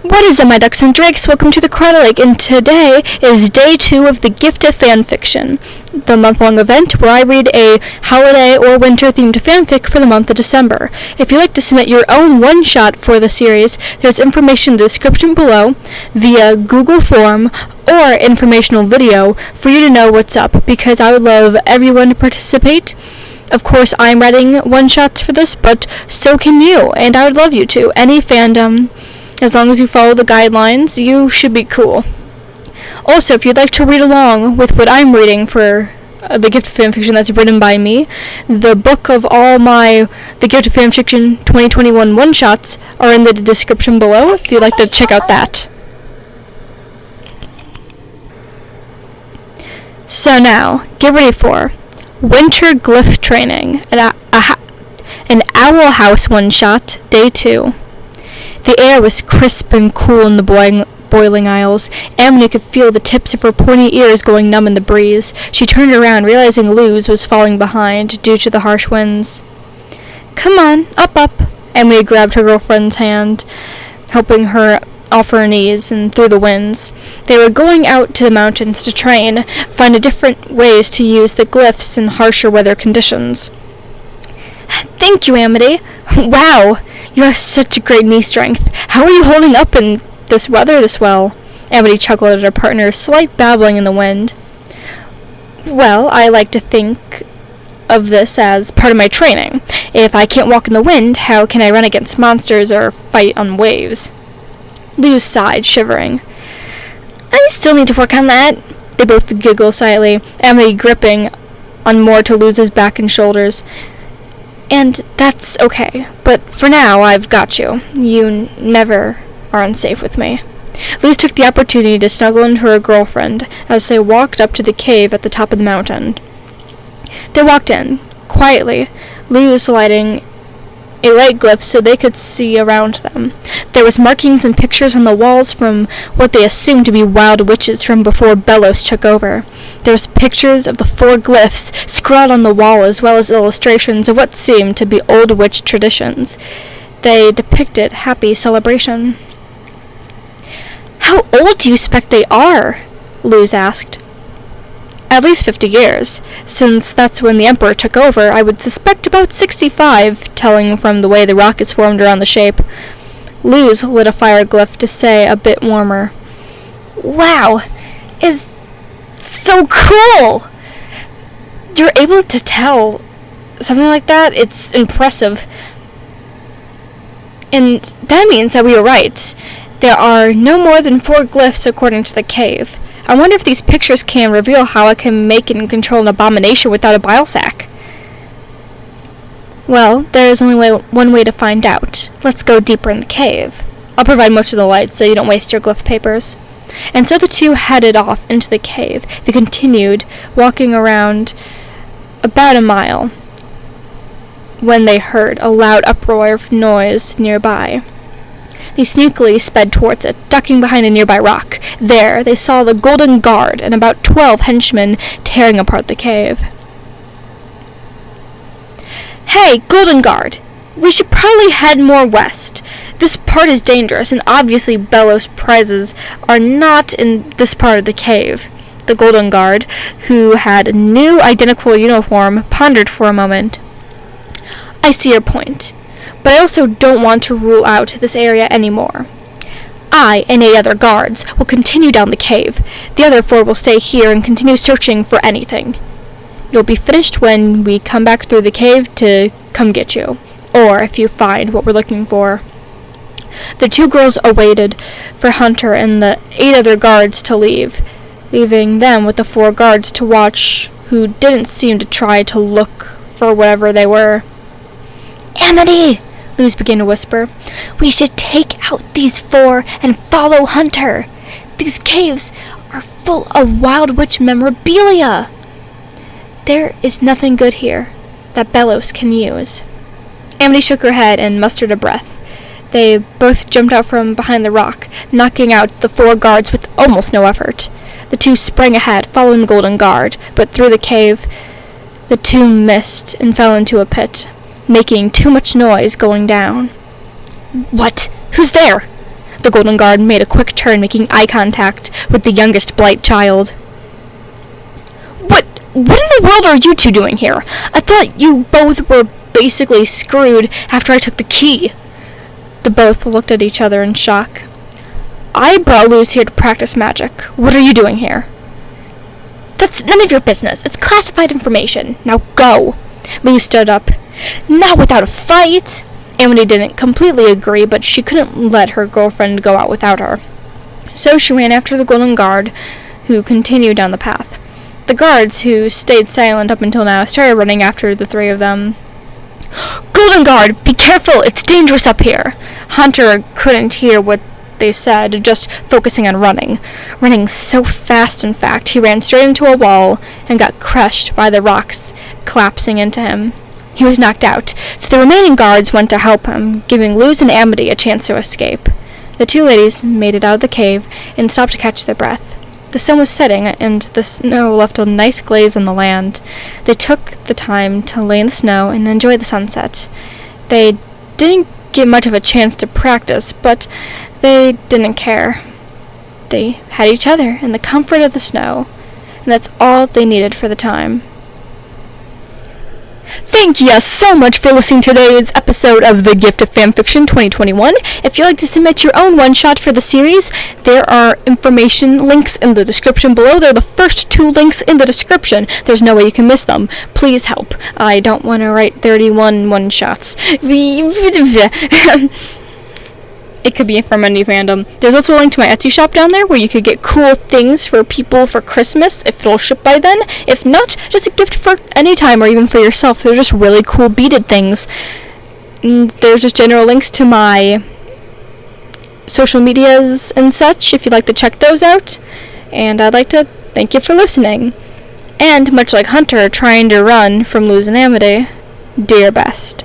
What is up, my ducks and drakes? Welcome to the crawdad, and today is day 2 of the Gift of Fanfiction, the month-long event where I read a holiday or winter-themed fanfic for the month of December. If you'd like to submit your own one-shot for the series, there's information in the description below via Google form or informational video for you to know what's up, because I would love everyone to participate. Of course, I'm writing one-shots for this, but so can you, and I would love you to. Any fandom, as long as you follow the guidelines, you should be cool. Also, if you'd like to read along with what I'm reading for the Gift of Fanfiction that's written by me, the book of all my The Gift of Fanfiction 2021 one-shots are in the description below if you'd like to check out that. So now, get ready for Winter Gliff Training, an Owl House one-shot, Day 2. The air was crisp and cool in the boiling aisles. Amity could feel the tips of her pointy ears going numb in the breeze. She turned around, realizing Luz was falling behind due to the harsh winds. "Come on, up." Amity grabbed her girlfriend's hand, helping her off her knees and through the winds. They were going out to the mountains to train, find different ways to use the glyphs in harsher weather conditions. "Thank you, Amity. Wow, you have such a great knee strength. How are you holding up in this weather this well?" Amity chuckled at her partner's slight babbling in the wind. "Well, I like to think of this as part of my training. If I can't walk in the wind, how can I run against monsters or fight on waves?" Luz sighed, shivering. "I still need to work on that." They both giggled slightly, Amity gripping on more to Luz's back and shoulders. "And that's okay, but for now, I've got you. You never are unsafe with me." Luz took the opportunity to snuggle into her girlfriend as they walked up to the cave at the top of the mountain. They walked in, quietly, Luz lighting a light glyph so they could see around them. There was markings and pictures on the walls from what they assumed to be wild witches from before Belos took over. There was pictures of the 4 glyphs scrawled on the wall, as well as illustrations of what seemed to be old witch traditions. They depicted happy celebration. "How old do you suspect they are?" Luz asked. "At least 50 years. Since that's when the Emperor took over, I would suspect about 65, telling from the way the rockets formed around the shape." Luz lit a fire glyph to say a bit warmer. "Wow, is so cool! You're able to tell something like that? It's impressive. And that means that we were right. There are no more than 4 glyphs according to the cave. I wonder if these pictures can reveal how I can make and control an abomination without a bile sac." "Well, there is only one way to find out. Let's go deeper in the cave. I'll provide most of the light so you don't waste your glyph papers." And so the two headed off into the cave. They continued walking around about a mile when they heard a loud uproar of noise nearby. They sneakily sped towards it, ducking behind a nearby rock. There, they saw the Golden Guard and about 12 henchmen tearing apart the cave. "Hey, Golden Guard! We should probably head more west. This part is dangerous, and obviously Belos' prizes are not in this part of the cave." The Golden Guard, who had a new identical uniform, pondered for a moment. "I see your point, but I also don't want to rule out this area anymore. I and 8 other guards will continue down the cave. The other 4 will stay here and continue searching for anything. You'll be finished when we come back through the cave to come get you, or if you find what we're looking for." The 2 girls awaited for Hunter and the 8 other guards to leave, leaving them with the 4 guards to watch, who didn't seem to try to look for whatever they were. "Amity!" Luz began to whisper. "We should take out these 4 and follow Hunter. These caves are full of wild witch memorabilia. There is nothing good here that Belos can use." Amity shook her head and mustered a breath. They both jumped out from behind the rock, knocking out the 4 guards with almost no effort. The 2 sprang ahead, following the Golden Guard, but through the cave, the 2 missed and fell into a pit, making too much noise going down. "What? Who's there?" The Golden Guard made a quick turn, making eye contact with the youngest Blight child. What in the world are you two doing here? I thought you both were basically screwed after I took the key. The both looked at each other in shock. I brought Luz here to practice magic. What are you doing here? That's none of your business. It's classified information. Now go. Luz stood up. Not without a fight. Amity didn't completely agree, but she couldn't let her girlfriend go out without her. So she ran after the Golden Guard, who continued down the path. The guards, who stayed silent up until now, started running after the three of them. Golden Guard, be careful! It's dangerous up here! Hunter couldn't hear what they said, just focusing on running. Running so fast, in fact, he ran straight into a wall and got crushed by the rocks collapsing into him. He was knocked out, so the remaining guards went to help him, giving Luz and Amity a chance to escape. The two ladies made it out of the cave and stopped to catch their breath. The sun was setting, and the snow left a nice glaze on the land. They took the time to lay in the snow and enjoy the sunset. They didn't get much of a chance to practice, but they didn't care. They had each other and the comfort of the snow, and that's all they needed for the time. Thank you so much for listening to today's episode of The Gift of Fanfiction 2021. If you'd like to submit your own one-shot for the series, there are information links in the description below. They're the first 2 links in the description. There's no way you can miss them. Please help. I don't want to write 31 one-shots. It could be from any fandom. There's also a link to my Etsy shop down there where you could get cool things for people for Christmas if it'll ship by then. If not, just a gift for any time or even for yourself. They're just really cool beaded things. And there's just general links to my social medias and such if you'd like to check those out. And I'd like to thank you for listening. And much like Hunter trying to run from Luz and Amity, do your best.